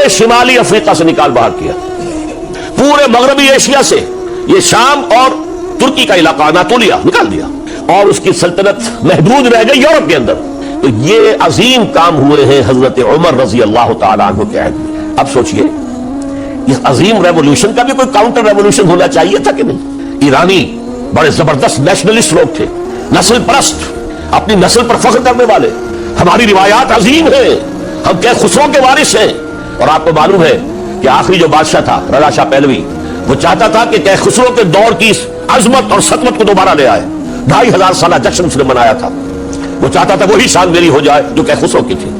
پورے شمالی افریقہ سے نکال باہر کیا، پورے مغربی ایشیا سے، یہ شام اور ترکی کا علاقہ اناطولیہ نکال دیا، اور اس کی سلطنت محدود رہ گئی یورپ کے اندر۔ تو یہ عظیم کام ہوئے ہیں حضرت عمر رضی اللہ تعالیٰ عنہ کے عہد میں۔ اب سوچئے اس عظیم ریولوشن کا بھی کوئی کاؤنٹر ریولوشن ہونا چاہیے تھا کہ نہیں؟ ایرانی بڑے زبردست نیشنلسٹ لوگ تھے، نسل پرست، اپنی نسل پر فخر کرنے والے، ہماری روایات عظیم ہیں، ہم کہ خسرو کے وارث ہیں۔ اور آپ کو معلوم ہے کہ آخری جو بادشاہ تھا رضا شاہ پہلوی، وہ چاہتا تھا کہ خسرو کے دور کی عظمت اور سطوت کو دوبارہ لے آئے۔ 2500 سالہ جشن اس نے منایا تھا، وہ چاہتا تھا وہی شان میری ہو جائے جو کہ خسرو کی تھی۔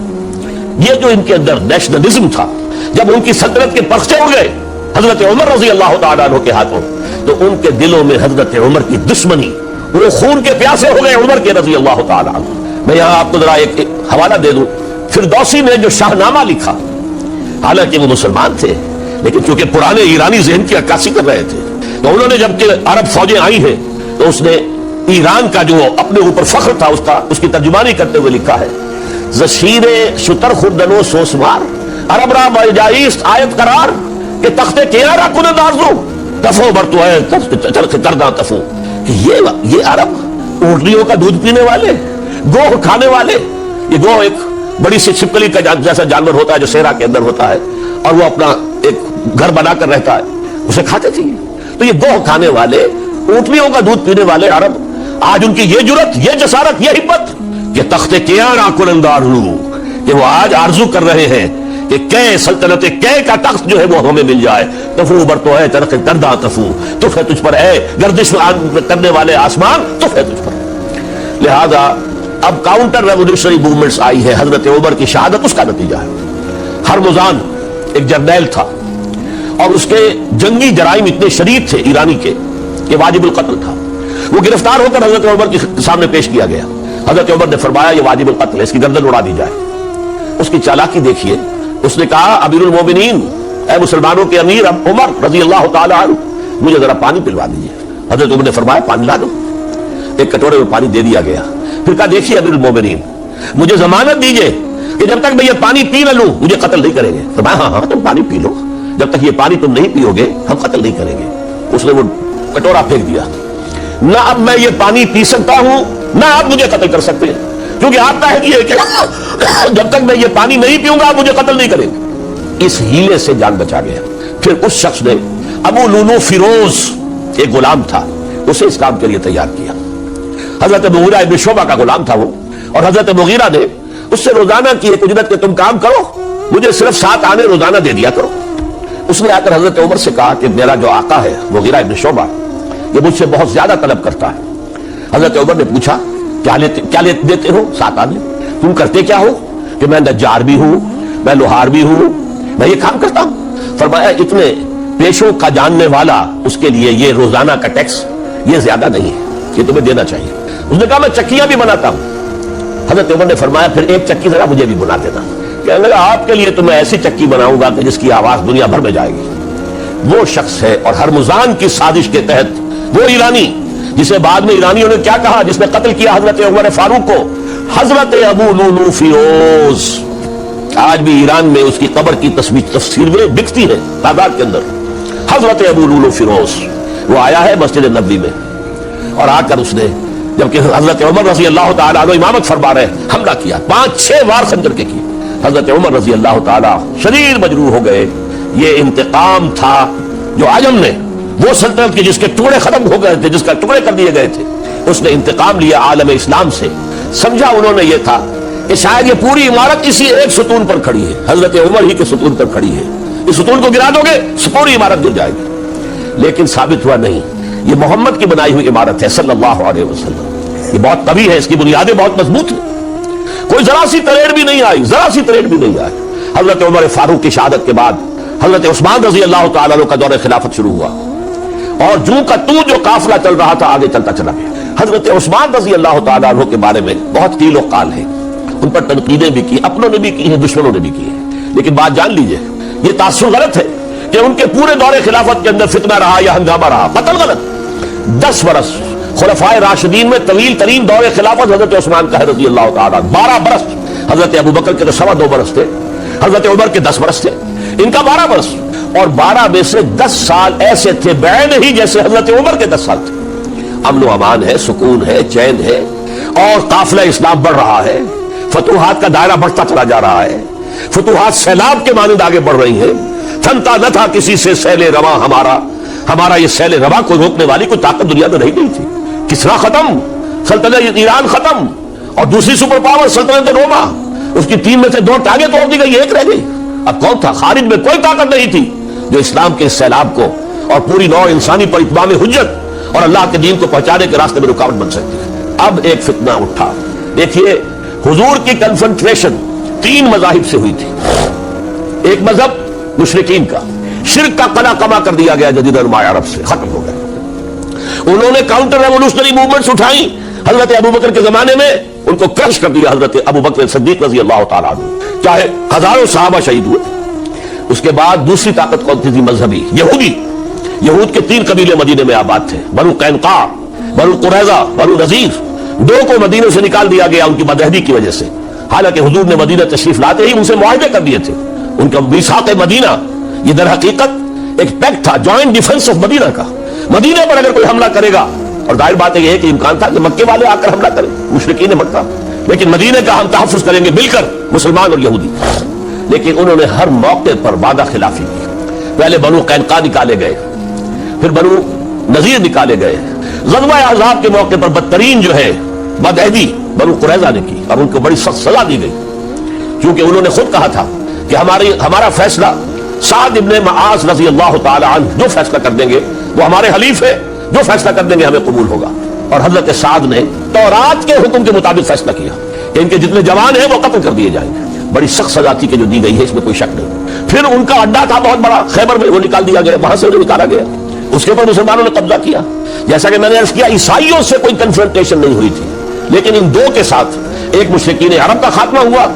یہ جو ان کے اندر نیشنلزم تھا، جب ان کی سلطنت کے پرچے ہو گئے حضرت عمر رضی اللہ تعالیٰ عنہ کے ہاتھوں، تو ان کے دلوں میں حضرت عمر کی دشمنی، وہ خون کے پیاسے ہو گئے عمر کے رضی اللہ تعالیٰ عنہ۔ میں یہاں آپ کو ذرا ایک حوالہ دے دوں، فردوسی نے جو شاہ نامہ لکھا، حالانکہ وہ مسلمان تھے لیکن چونکہ پرانے ایرانی ذہن کی عکاسی کر رہے تھے، تو انہوں نے جب کہ عرب فوجیں آئی ہیں تو اس نے ایران کا جو اپنے اوپر فخر تھا اس کی ترجمانی کرتے ہوئے لکھا ہے، زشیر شتر خوردن و سوسمار عرب را بجائیست آیت قرار کہ تخت کیارا کند آرزو تفو برتو ہے چرخ کردہ تفو، کہ یہ عرب اونٹنیوں کا دودھ پینے والے، گوہ کھانے والے، یہ گوہ ایک بڑی سی چھپکلی کا جیسا جانور ہوتا ہے جو صحرا کے اندر ہوتا ہے اور وہ اپنا ایک گھر بنا کر رہتا ہے، اسے کھاتے تھے۔ تو یہ گوہ کھانے والے، اونٹنیوں کا دودھ پینے والے عرب، آج ان کی یہ جرت، یہ جسارت، یہ ہمت کہ تخت کیارا کند آرزو، کہ وہ آج آرزو کر رہے ہیں کہ کہ سلطنت کہ کا تخت جو ہے وہ ہمیں مل جائے۔ تفو برتو ہے چرخ کردہ تفو، تف ہے تجھ پر اے گردش کرنے والے آسمان، تف ہے تجھ پر۔ لہذا اب کاؤنٹر ریولوشنری موومنٹس آئی ہے، حضرت عمر کی شہادت اس کا نتیجہ ہے۔ ہرمزان ایک جرنیل تھا اور اس کے جنگی جرائم اتنے شدید تھے ایرانی کے کہ واجب القتل تھا۔ وہ گرفتار ہو کر حضرت عمر کے سامنے پیش کیا گیا۔ حضرت عمر نے فرمایا یہ واجب القتل ہے، اس کی گردن اڑا دی جائے۔ اس کی چالاکی دیکھیے، اس نے کہا امیر المومنین، اے مسلمانوں کے امیر عمر رضی اللہ تعالیٰ عنہ، مجھے ذرا پانی پلوا دیجیے۔ حضرت عمر نے فرمایا پانی لا دو۔ ایک کٹورے میں پانی دے دیا گیا، پھر کہا دیکھیے امیر المومنین، مجھے ضمانت دیجیے کہ جب تک میں یہ پانی پی نہ لوں مجھے قتل نہیں کریں گے۔ فرمایا ہاں ہاں تم پانی پی لو، جب تک یہ پانی تم نہیں پیو گے ہم قتل نہیں کریں گے۔ اس نے وہ کٹورا پھینک دیا، نہ اب میں یہ پانی پی سکتا ہوں نہ آپ مجھے قتل کر سکتے ہیں، کیونکہ آپ کا ہے کہ جب تک میں یہ پانی نہیں پیوں گا آپ مجھے قتل نہیں کریں گے۔ اس ہیلے سے جان بچا گیا۔ پھر اس شخص نے ابو لولو فیروز، ایک غلام تھا، اسے اس کام کے لیے تیار کیا۔ حضرت مغیرہ ابن شعبہ کا غلام تھا وہ، اور حضرت مغیرہ نے اس سے روزانہ کی ایک اجرت کہ تم کام کرو، مجھے صرف 7 آنے روزانہ دے دیا کرو۔ اس نے آ کر حضرت عمر سے کہا کہ میرا جو آقا ہے مغیرہ ابن شعبہ، یہ مجھ سے بہت زیادہ طلب کرتا ہے۔ حضرت عمر نے پوچھا کیا دیتے ہو؟ 7 آنے۔ تم کرتے کیا ہو؟ کہ میں نجار بھی ہوں، میں لوہار بھی ہوں، میں یہ کام کرتا ہوں۔ فرمایا اتنے پیشوں کا جاننے والا اس کے لیے یہ روزانہ کا ٹیکس یہ زیادہ نہیں ہے، یہ تمہیں دینا چاہیے۔ اس نے کہا میں چکیاں بھی بناتا ہوں۔ حضرت عمر نے فرمایا پھر ایک چکی ذرا مجھے بھی بنا دینا۔ کہنے لگا آپ کے لیے تو میں ایسی چکی بناؤں گا کہ جس کی آواز دنیا بھر میں جائے گی۔ وہ شخص ہے، اور ہرمزان کی سازش کے تحت وہ ایرانی جسے بعد میں ایرانیوں نے کیا کہا، جس نے قتل کیا حضرت عمر فاروق کو، حضرت ابو لولو فیروز، آج بھی ایران میں اس کی قبر کی تصویریں بکتی ہیں تعداد کے اندر۔ حضرت ابو لولو فیروز وہ آیا ہے مسجد نبوی میں، اور آ کر اس نے جبکہ حضرت عمر رضی اللہ تعالیٰ عنہ امامت فرما رہے حملہ کیا، 5-6 وار خنجر کے کیے۔ حضرت عمر رضی اللہ تعالیٰ شدید مجروح ہو گئے۔ یہ انتقام تھا جو عجم نے، وہ سلطنت کے جس کے ٹکڑے ختم ہو گئے تھے، جس کا ٹکڑے کر دیے گئے تھے، اس نے انتقام لیا عالم اسلام سے۔ سمجھا انہوں نے یہ تھا کہ شاید یہ پوری عمارت اسی ایک ستون پر کھڑی ہے، حضرت عمر ہی کے ستون پر کھڑی ہے، اس ستون کو گرا دو گے پوری عمارت گر جائے گی۔ لیکن ثابت ہوا نہیں، یہ محمد کی بنائی ہوئی عمارت ہے صلی اللہ علیہ وسلم، یہ بہت قوی ہے، اس کی بنیادیں بہت مضبوط ہیں، کوئی ذرا سی تریڑ بھی نہیں آئی، ذرا سی تریڑ بھی نہیں آئی۔ حضرت عمر فاروق کی شہادت کے بعد حضرت عثمان رضی اللہ تعالیٰ عنہ کا دور خلافت شروع ہوا، اور جو کا تو جو قافلہ چل رہا تھا آگے چلتا چلا گیا۔ حضرت عثمان رضی اللہ تعالیٰ عنہ کے بارے میں بہت قیل و قال ہے، ان پر تنقیدیں بھی کی، اپنوں نے بھی کی ہیں، دشمنوں نے بھی کی ہیں، لیکن بات جان لیجئے یہ تاثر غلط ہے کہ ان کے پورے دور خلافت کے اندر فتنہ رہا یا ہنگامہ رہا، قتل غلط۔ 10 برس خلفائے راشدین میں طویل ترین دور خلافت حضرت عثمان کا ہے رضی اللہ تعالیٰ، 12 برس حضرت ابو بکر کے تو 2.25 برس تھے، حضرت عمر کے 10 برس تھے، ان کا 12 برس، اور 12 میں سے 10 سال ایسے تھے بعین ہی جیسے حضرت عمر کے 10 سال تھے۔ امن و امان ہے، سکون ہے، چین ہے، اور قافلہ اسلام بڑھ رہا ہے، فتوحات کا دائرہ بڑھتا چلا جا رہا ہے، فتوحات سیلاب کے مانند آگے بڑھ رہی ہیں۔ تھنتا نہ تھا کسی سے سیل رواں ہمارا یہ سیل رواں کو روکنے والی کوئی طاقت دنیا میں نہیں تھی۔ کسرا ختم، سلطنت ایران ختم، اور دوسری سپر پاور سلطنت روما، اس کی 3 میں سے 2 ٹانگیں توڑ دی گئی، 1 رہ گئی۔ اب کون تھا؟ خارج میں کوئی طاقت نہیں تھی جو اسلام کے سیلاب کو اور پوری نوع انسانی پر اتمام حجت اور اللہ کے دین کو پہنچانے کے راستے میں رکاوٹ بن سکتی ہے۔ اب ایک فتنہ اٹھا، دیکھیے حضور کی کنفرنٹریشن 3 مذاہب سے ہوئی تھی۔ ایک مذہب مشرکین کا، شرک کا قلع کما کر دیا گیا جزیرہ نما عرب سے، ختم ہو گیا۔ انہوں نے کاؤنٹر ریولوشنری موومنٹس اٹھائیں حضرت ابوبکر کے زمانے میں، ان کو کرش کر دیا حضرت ابوبکر صدیق رضی اللہ تعالیٰ عنہ، چاہے ہزاروں صحابہ شہید ہوئے۔ اس کے بعد دوسری طاقت کون تھی؟ مذہبی یہودی۔ یہود کے 3 قبیلے مدینے میں آباد تھے، بنو قینقاع، بنو قریظہ، بنو نذیر۔ 2 کو مدینے سے نکال دیا گیا ان کی بدعہدی کی وجہ سے، حالانکہ حضور نے مدینہ تشریف لاتے ہی ان سے معاہدے کر دیے تھے۔ ان کا میثاق مدینہ یہ در حقیقت ایک پیکٹ تھا، جوائنٹ ڈیفنس آف مدینہ کا۔ مدینے پر اگر کوئی حملہ کرے گا، اور ظاہر بات یہ ہے کہ امکان تھا کہ مکے والے آ کر حملہ کریں، مشرکین مکہ، لیکن مدینے کا ہم تحفظ کریں گے مل کر، مسلمان اور یہودی۔ لیکن انہوں نے ہر موقع پر وعدہ خلافی کی۔ پہلے بنو قینقاع نکالے گئے، پھر بنو نذیر نکالے گئے۔ غزوہ احزاب کے موقع پر بدترین جو ہے بدعہدی بنو قریظہ نے کی، اور ان کو بڑی سخت سزا دی گئی، کیونکہ انہوں نے خود کہا تھا کہ ہمارا فیصلہ سعد ابن معاذ رضی اللہ تعالی عنہ جو فیصلہ کر دیں گے وہ ہمارے حلیف ہے، جو فیصلہ کر دیں گے ہمیں قبول ہوگا۔ اور حضرت سعد نے تورات کے حکم کے مطابق فیصلہ کیا کہ ان کے جتنے جوان ہیں وہ قتل کر دیے جائیں گے۔ بڑی سخت سزا تھی کہ جو دی گئی ہے، اس میں کوئی شک نہیں۔ پھر ان کا اڈا تھا بہت بڑا خیبر میں، وہ نکال دیا گیا، وہاں سے انہیں نکالا گیا، اس کے اوپر مسلمانوں نے قبضہ کیا۔ جیسا کہ میں نے عرض کیا، عیسائیوں سے کوئی کنفرنٹیشن نہیں ہوئی تھی، لیکن ان 2 کے ساتھ ایک مشرکین عرب کا خاتمہ ہوا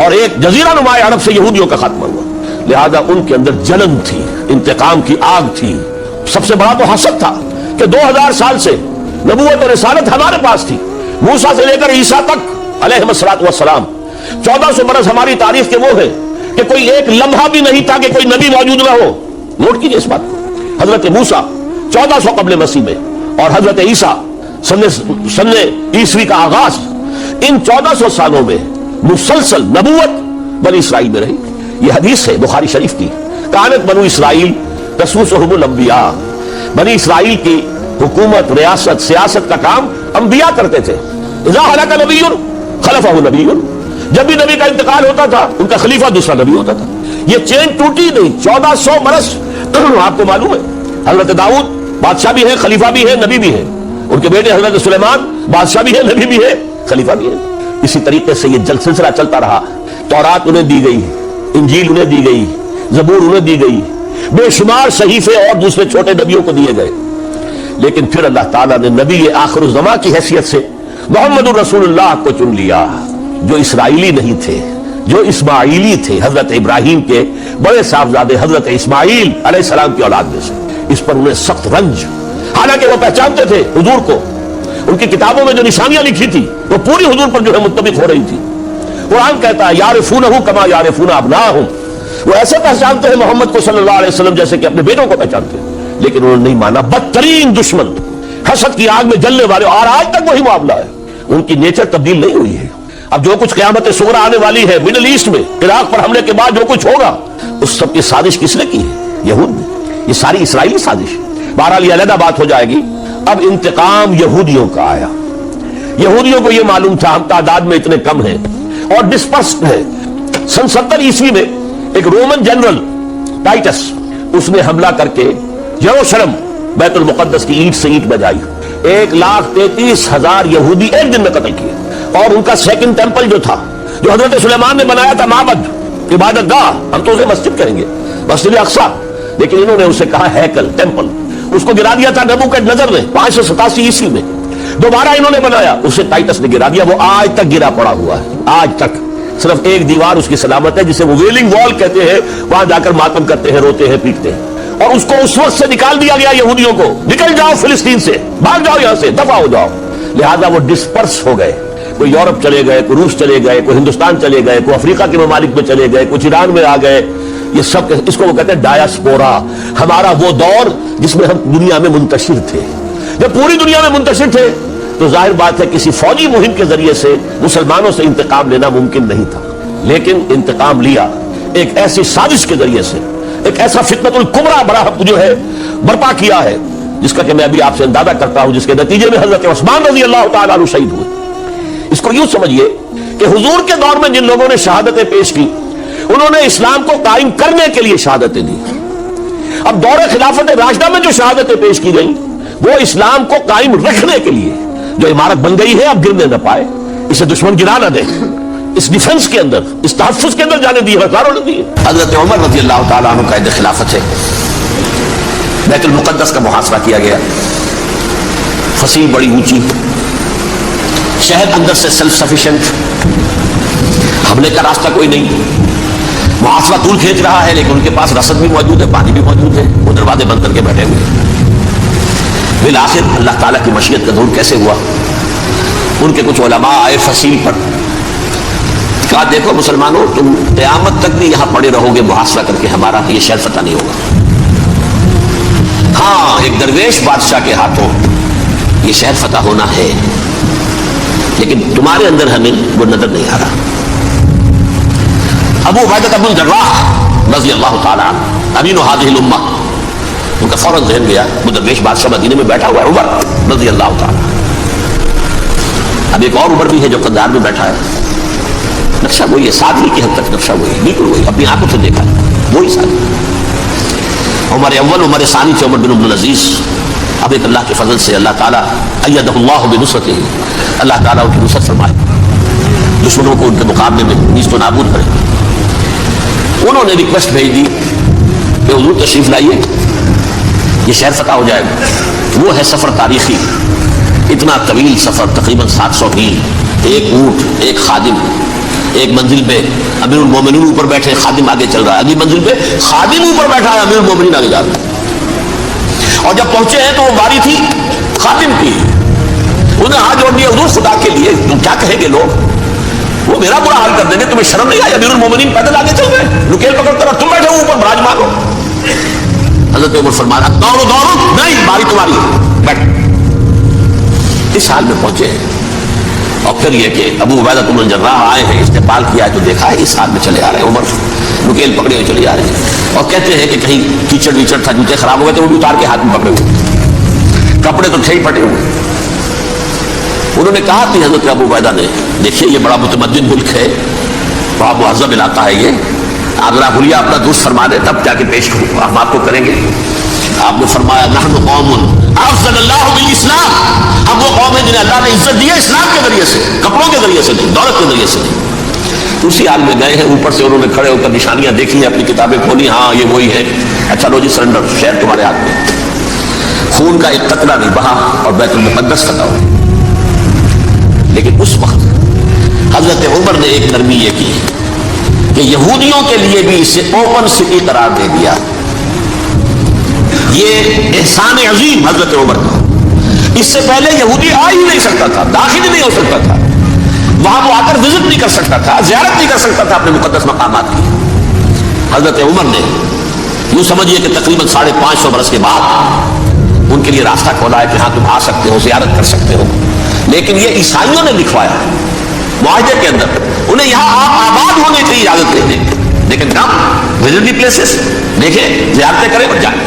اور ایک جزیرہ نما عرب سے یہودیوں کا خاتمہ ہوا۔ لہذا ان کے اندر جلن تھی، انتقام کی آگ تھی۔ سب سے بڑا تو حسد تھا کہ 2000 سال سے نبوت اور رسالت ہمارے پاس تھی، موسیٰ سے لے کر عیسیٰ تک علیہ الصلوۃ والسلام۔ 1400 برس ہماری تاریخ کے وہ ہے کہ کوئی ایک لمحہ بھی نہیں تھا کہ کوئی نبی موجود نہ ہو۔ نوٹ کیجئے اس بات کو، حضرت موسیٰ 1400 قبل مسیح میں، اور حضرت عیسیٰ سن عیسوی کا آغاز، ان 1400 سالوں میں مسلسل نبوت بنی اسرائیل میں رہی۔ یہ حدیث ہے بخاری شریف کی، کانت بنو اسرائیل تسوسہم الانبیاء، بنی اسرائیل کی حکومت، ریاست، سیاست کا کام انبیاء کرتے تھے۔ اذا ہلک نبی خلفہ نبی، جب بھی نبی کا انتقال ہوتا تھا ان کا خلیفہ دوسرا نبی ہوتا تھا۔ یہ چین ٹوٹی نہیں، 1400 برس۔ آپ کو معلوم ہے حضرت داؤد بادشاہ بھی ہے، خلیفہ بھی ہے، نبی بھی ہے، ان کے بیٹے حضرت سلیمان بادشاہ بھی ہے، نبی بھی ہے، خلیفہ بھی ہے۔ اسی طریقے سے یہ سلسلہ چلتا رہا۔ تورات انہیں دی گئی، انجیل انہیں دی گئی، زبور انہیں دی گئی، بے شمار صحیفے اور دوسرے چھوٹے نبیوں کو دیے گئے۔ لیکن پھر اللہ تعالیٰ نے نبی آخر الزماں کی حیثیت سے محمد الرسول اللہ کو چن لیا، جو اسرائیلی نہیں تھے، جو اسماعیلی تھے، حضرت ابراہیم کے بڑے صاحبزادے حضرت اسماعیل علیہ السلام کی اولاد میں سے۔ اس پر انہیں سخت رنج، حالانکہ وہ پہچانتے تھے حضور کو، ان کی کتابوں میں جو نشانیاں لکھی تھی وہ پوری حضور پر جو ہے مطابق ہو رہی تھی۔ قرآن کہتا ہے یعرفونہ کما یعرفون ابناءہم، وہ ایسے پہچانتے ہیں محمد کو صلی اللہ علیہ وسلم جیسے کہ اپنے بیٹوں کو پہچانتے ہیں، لیکن انہوں نے نہیں مانا۔ بدترین دشمن، حسد کی آگ میں جلنے والے، اور آج تک وہی معاملہ ہے، ان کی نیچر تبدیل نہیں ہوئی ہے۔ اب جو کچھ قیامت صغریٰ آنے والی ہے مڈل ایسٹ میں، عراق پر حملے کے بعد جو کچھ ہوگا، اس سب کی سازش کس نے کی ہے؟ یہود نے۔ یہ ساری اسرائیلی سازش ہے۔ بہرحال یہ علیحدہ بات ہو جائے گی۔ اب انتقام یہودیوں کا آیا۔ یہودیوں کو یہ معلوم تھا ہم تعداد میں اتنے کم ہیں اور ڈسپرسڈ ہیں۔ سن 70 عیسوی میں ایک رومن جنرل ٹائٹس، اس نے حملہ کر کے یروشلم بیت المقدس کی اینٹ سے اینٹ بجائی، 1,33,000 یہودی ایک دن میں قتل کیے۔ اور ان کا سیکنڈ ٹیمپل جو تھا، جو حضرت سلیمان نے بنایا تھا، معبد، عبادت گاہ، ہم تو اسے مسجد کہیں گے، مسجد اقصیٰ، لیکن انہوں نے اسے کہا ہیکل، ٹیمپل، اس کو گرا دیا تھا نبوکدنضر نے 587 عیسوی میں۔ دوبارہ انہوں نے بنایا، اسے ٹائٹس نے گرا دیا، وہ آج تک گرا پڑا ہوا ہے، آج تک صرف ایک دیوار اس کی سلامت ہے جسے وہ ویلنگ وال کہتے ہیں، وہاں جا کر ماتم کرتے ہیں، روتے ہیں، پیٹتے ہیں۔ اور اس کو اس وقت سے نکال دیا گیا یہودیوں کو، نکل جاؤ فلسطین سے، بھاگ جاؤ یہاں سے، دفع ہو جاؤ۔ لہذا وہ ڈسپرس ہو گئے، کوئی یورپ چلے گئے، کوئی روس چلے گئے، کوئی ہندوستان چلے گئے، کوئی افریقہ کے ممالک میں چلے گئے، کچھ ایران میں آ گئے، یہ سب اس کو وہ کہتے ہیں ڈایاسپورا، ہمارا وہ دور جس میں ہم دنیا میں منتشر تھے۔ جب پوری دنیا میں منتشر تھے تو ظاہر بات ہے کسی فوجی مہم کے ذریعے سے مسلمانوں سے انتقام لینا ممکن نہیں تھا، لیکن انتقام لیا ایک ایسی سازش کے ذریعے سے، ایک ایسا فتنۃ الکبریٰ براہ جو ہے برپا کیا ہے، جس کا کہ میں ابھی آپ سے اندازہ کرتا ہوں، جس کے نتیجے میں حضرت عثمان رضی اللہ تعالیٰ عنہ شہید ہوئے۔ اس کو یوں سمجھیے کہ حضور کے دور میں جن لوگوں نے شہادتیں پیش کی، انہوں نے اسلام کو قائم کرنے کے لیے شہادتیں دی۔ اب دور خلافت راشدہ میں جو شہادتیں پیش کی گئیں وہ اسلام کو قائم رکھنے کے لیے، جو عمارت بن گئی ہے اب گرنے نہ پائے، اسے دشمن گرا نہ دے، اس ڈیفنس کے اندر، اس تحفظ کے اندر جانے دی، ہزاروں نے دی۔ حضرت عمر رضی اللہ تعالیٰ عنہ قائد خلافت ہے، بیت المقدس کا محاصرہ کیا گیا، فصیل بڑی اونچی، شہر اندر سے سیلف سفیشینٹ، حملے کا راستہ کوئی نہیں، محاصرہ طول کھینچ رہا ہے، لیکن ان کے پاس رسد بھی موجود ہے، پانی بھی موجود ہے، وہ دروازے بند کر کے بیٹھے ہوئے۔ بالآخر اللہ تعالیٰ کی مشیت کا دور کیسے ہوا، ان کے کچھ علماء آئے فصیل پر، کہا دیکھو مسلمانوں، تم قیامت تک بھی یہاں پڑے رہو گے محاصرہ کر کے، ہمارا یہ شہر فتح نہیں ہوگا۔ ہاں ایک درویش بادشاہ کے ہاتھوں یہ شہر فتح ہونا ہے، لیکن تمہارے اندر ہمیں وہ نظر نہیں آ رہا۔ ابو عبیدہ بن جراح رضی اللہ تعالیٰ عنہ امین هذه الامہ، ان کا فوراً ذہن گیا وہ درویش بادشاہ مدینے میں بیٹھا ہوا ہے عمر رضی اللہ تعالیٰ۔ اب ایک اور عمر بھی ہے جو قندھار میں بیٹھا ہے، نقشہ وہی ہے، سادگی کی حد تک نقشہ وہی، بالکل وہی، اپنی آنکھوں سے دیکھا وہی سادگی۔ عمر اول عمر ثانی تھے عمر بن عبد العزیز۔ اب ایک اللہ کے فضل سے اللہ تعالیٰ ایدہ اللہ بنصرتہ، اللہ تعالیٰ ان کی نصرت فرمائے، دشمنوں کو ان کے مقابلے میں نیست و نابود کرے۔ انہوں نے ریکویسٹ بھیج دی کہ حضور تشریف لائیے، یہ شہر فتح ہو جائے گا۔ وہ ہے سفر تاریخی، اتنا طویل سفر، تقریباً 700 میل، ایک اونٹ، ایک خادم، ایک منزل پہ امیر المومنین اوپر بیٹھے، خادم آگے چل رہا ہے، اگلی منزل پہ خادم اوپر بیٹھا ہے، امیر المومنین آگے جا رہا ہے۔ اور جب پہنچے ہیں تو وہ باری تھی خادم کی، انہیں ہاتھ جوڑ دیا، حضور خدا کے لیے تم کیا کہیں گے لوگ، وہ میرا برا حال کر دیں گے، تمہیں شرم نہیں آئی، امیر المومنین پیدل آگے چل رہے، نکیل پکڑ کر تم بیٹھے ہو اوپر براجمان ہو۔ حضرت عمر فرمایا دوڑو دوڑو، نہیں باری تمہاری ہے، بیٹھ۔ اس حال میں پہنچے ہیں، اور پھر یہ کہ ابو عبیدہ بن جراح آئے ہیں، استقبال کیا ہے تو دیکھا ہے اس حال میں چلے آ رہے ہیں، عمر نکیل پکڑے ہوئے چلے آ رہے ہیں، اور کہتے ہیں کہ کہیں کیچڑ ویچڑ تھا، جوتے خراب ہو گئے تو وہ بھی اتار کے ہاتھ میں پکڑے ہوئے، کپڑے تو تھے ہی پھٹے ہوئے۔ انہوں نے کہا کہ حضرت ابو عبیدہ نے، دیکھیے یہ بڑا متمدن ملک ہے، بڑا مہذب علاقہ ہے یہ، آپ ذرا حلیہ اپنا درست فرما دیں تب جا کے پیش ہم آپ کو کریں گے۔ آپ نے فرمایا نحن قوم افضل اللہ بالاسلام، ہم وہ قوم ہیں جنہیں اللہ نے عزت دی ہے اسلام کے ذریعے سے، کپڑوں کے ذریعے سے نہیں، دولت کے ذریعے سے نہیں۔ اسی حال میں گئے ہیں، اوپر سے انہوں نے کھڑے ہو کر نشانیاں دیکھی ہیں، اپنی کتابیں کھولی، ہاں یہ وہی ہے، اچھا لو جی سرنڈر، شہر تمہارے ہاتھ میں، خون کا ایک قطرہ نہیں بہا اور بیت المقدس فتح ہو۔ لیکن اس وقت حضرت عمر نے ایک نرمی یہ کی کہ یہودیوں کے لیے بھی اسے اوپن سٹی قرار دے دیا۔ یہ احسان عظیم حضرت عمر کا، اس سے پہلے یہودی آ ہی نہیں سکتا تھا، داخل ہی نہیں ہو سکتا تھا، وہاں وہ آ کر وزٹ نہیں کر سکتا تھا، زیارت نہیں کر سکتا تھا اپنے مقدس مقامات کی۔ حضرت عمر نے یوں سمجھیے کہ تقریباً 550 برس کے بعد ان کے لیے راستہ کھولا ہے کہ ہاں تم آ سکتے ہو، زیارت کر سکتے ہو۔ لیکن یہ عیسائیوں نے لکھوایا معاہدے کے اندر، انہیں یہاں آپ آباد ہونے کی اجازت دیتے ہیں، لیکن کم وزٹ دی پلیسز، دیکھیں زیارتیں کریں اور جائیں۔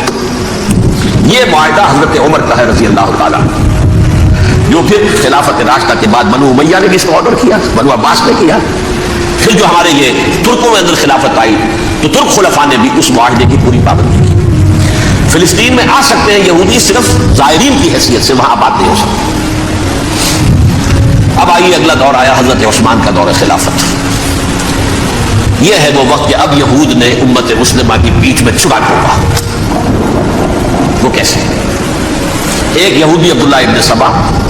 یہ معاہدہ حضرت عمر کا ہے رضی اللہ تعالیٰ، جو پھر خلافت راشدہ کے بعد بنو امیہ نے بھی اس کو آرڈر کیا، بنو عباس نے کیا، پھر جو ہمارے یہ ترکوں میں اندر خلافت آئی تو ترک خلفاء نے بھی اس معاہدے کی پوری پابندی کی۔ فلسطین میں آ سکتے ہیں یہودی، صرف زائرین کی حیثیت سے، وہاں آباد نہیں ہو سکتے۔ اب آئیے اگلا دور آیا حضرت عثمان کا دور خلافت۔ یہ ہے وہ وقت کہ اب یہود نے امت مسلمہ کی پیٹھ میں چھڑا ٹوکا۔ وہ کیسے؟ ایک یہودی عبداللہ ابن سبا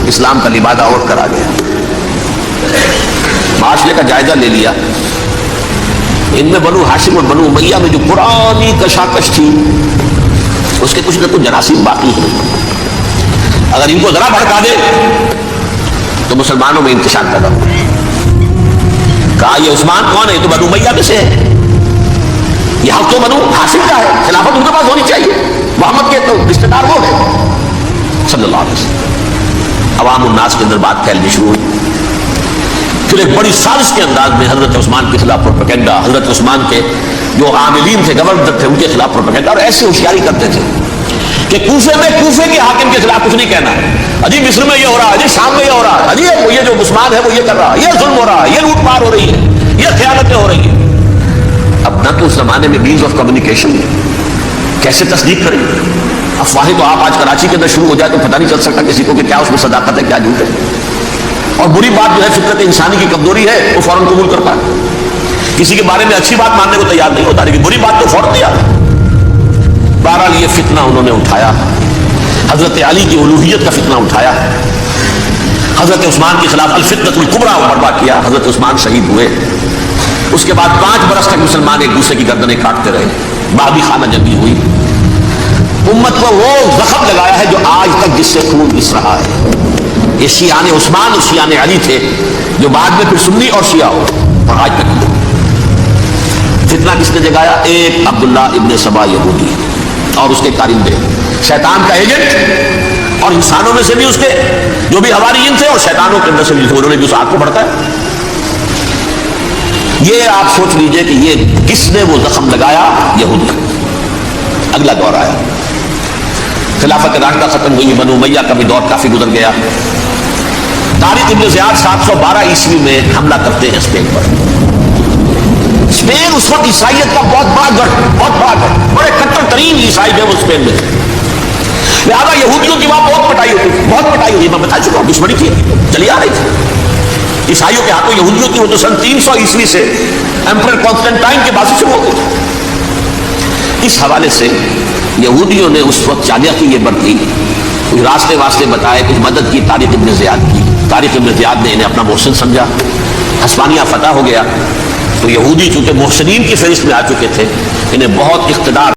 اسلام کا لبادہ اوڑھ کر آ گیا، معاشرے کا جائزہ لے لیا، ان میں بنو ہاشم اور بنو امیہ میں جو پرانی کشاکش تھی اس کے کچھ نہ کچھ جراثیم باقی ہیں، اگر ان کو ذرا بھڑکا دے تو مسلمانوں میں انتشار پیدا ہو۔ کہا یہ عثمان کون ہے؟ یہ تو بنو امیہ میں سے ہے، یہ حق تو بنو حاصل کا ہے، خلافت ان کے پاس ہونی چاہیے، محمد کے تو رشتے دار وہ ہے صلی اللہ علیہ وسلم۔ عوام الناس کے اندر بات پھیلنی شروع ہوئی، پھر ایک بڑی سازش کے انداز میں حضرت عثمان کے خلاف پروپیگنڈا، حضرت عثمان کے جو عاملین تھے، گورنر تھے، ان کے خلاف پروپیگنڈا، اور ایسی ہوشیاری کرتے تھے کہ کوفے میں کوفے کے حاکم کے خلاف کچھ نہیں کہنا، اجی مصر میں یہ ہو رہا ہے، اجی شام میں یہ ہو رہا ہے، اجی یہ جو عثمان ہے وہ یہ کر رہا ہے، یہ ظلم ہو رہا ہے، یہ لوٹ مار ہو رہی ہے، یہ خیانتیں ہو رہی ہیں۔ اب نہ تو اس زمانے میں مینز آف کمیونیکیشن، کیسے تصدیق کریں؟ افواہیں تو آپ آج کراچی کے اندر شروع ہو جائے تو پتہ نہیں چل سکتا کسی کو کہ کیا اس میں صداقت ہے، کیا جھوٹ ہے، اور بری بات جو ہے فطرت انسانی کی کمزوری ہے، وہ فوراً قبول کرتا ہے، کسی کے بارے میں اچھی بات ماننے کو تیار نہیں ہوتا، لیکن بری بات تو فوراً دیا۔ بہرحال یہ فتنہ انہوں نے اٹھایا، حضرت علی کی الوہیت کا فتنہ اٹھایا، حضرت عثمان کے خلاف الفتنۃ الکبریٰ برپا کیا، حضرت عثمان شہید ہوئے۔ اس کے بعد 5 برس تک مسلمان ایک دوسرے کی گردنیں کاٹتے رہے، بابی خانہ جنگی ہوئی، امت کو وہ زخم لگایا ہے جو آج تک جس سے خون رس رہا ہے۔ یہ شیعان عثمان اور شیعان علی تھے جو بعد میں پھر سنی اور شیعہ ہو، اور آج تک فتنہ کس نے جگایا؟ ایک عبداللہ ابن سبا یہودی اور اس کے کارندے، شیطان کا ایجنٹ، اور انسانوں میں سے بھی اس کے جو بھی حواریین تھے اور شیطانوں کے اندر سے بھی انہوں نے بھی اس آگ کو بھڑکایا۔ یہ آپ سوچ لیجئے کہ یہ کس نے وہ زخم لگایا؟ یہودی۔ اگلا دور آیا، خلافت راشدہ ختم ہوئی، بنو امیہ کا بھی دور کافی گزر گیا۔ طارق ابن زیاد 712 عیسوی میں حملہ کرتے ہیں اسپین پر۔ اسپین اس وقت عیسائیت کا بہت بڑا گڑھ، بڑے کٹر ترین عیسائی جو اسپین میں تھے، لہٰذا یہودیوں کی وہاں بہت پٹائی ہوتی، میں بتا چکا ہوں، دشمنی تھی، چلی آ رہی تھی عیسائیوں کے ہاتھوں یہودیوں کی، وہ تو سن 300 عیسوی سے ایمپرر کانسٹنٹائن کے بعد شروع ہو گئی تھی۔ اس حوالے سے یہودیوں نے اس وقت چالاکی یہ برتی، کچھ راستے واسطے بتائے، کچھ مدد کی طارق ابن زیاد کی۔ طارق ابن زیاد نے انہیں اپنا محسن سمجھا، ہسپانیہ فتح ہو گیا، تو یہودی چونکہ محسنین کی فہرست میں آ چکے تھے، انہیں بہت اقتدار